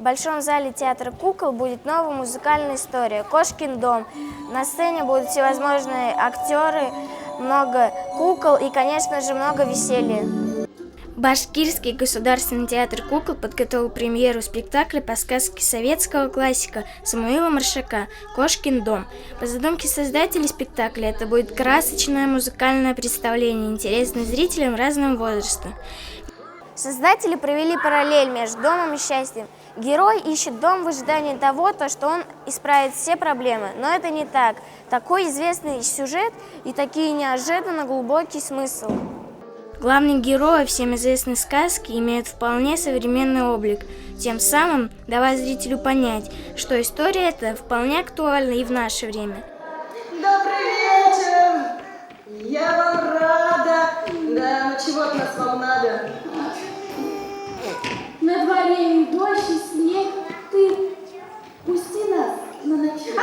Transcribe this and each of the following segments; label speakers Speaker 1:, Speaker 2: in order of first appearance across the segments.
Speaker 1: В Большом зале театра кукол будет новая музыкальная история «Кошкин дом». На сцене будут всевозможные актеры, много кукол и, конечно же, много веселья. Башкирский государственный театр кукол подготовил премьеру спектакля по сказке советского классика Самуила Маршака «Кошкин дом». По задумке создателей спектакля это будет красочное музыкальное представление, интересное зрителям разного возраста. Создатели провели параллель между домом и счастьем. Герой ищет дом в ожидании того, что он исправит все проблемы. Но это не так. Такой известный сюжет и такие неожиданно глубокий смысл. Главные герои всем известной сказки имеют вполне современный облик, тем самым давая зрителю понять, что история эта вполне актуальна и в наше время.
Speaker 2: Добрый вечер! Я вам рада! Да, ну чего от нас вам надо?
Speaker 3: На дворе и дождь, и снег. Ты пусти нас на ночлег.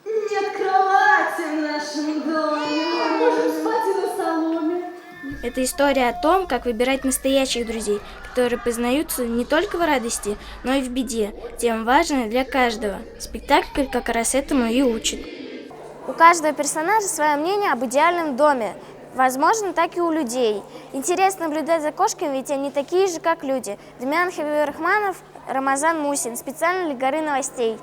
Speaker 2: Нет кровати в нашем доме.
Speaker 3: Можем спать и на соломе.
Speaker 1: Это история о том, как выбирать настоящих друзей, которые познаются не только в радости, но и в беде. Тема важная для каждого. Спектакль как раз этому и учит. У каждого персонажа свое мнение об идеальном доме. Возможно, так и у людей. Интересно наблюдать за кошками, ведь они такие же, как люди. Демьян Хабибурахманов, Рамазан Мусин. Специально для Горы новостей.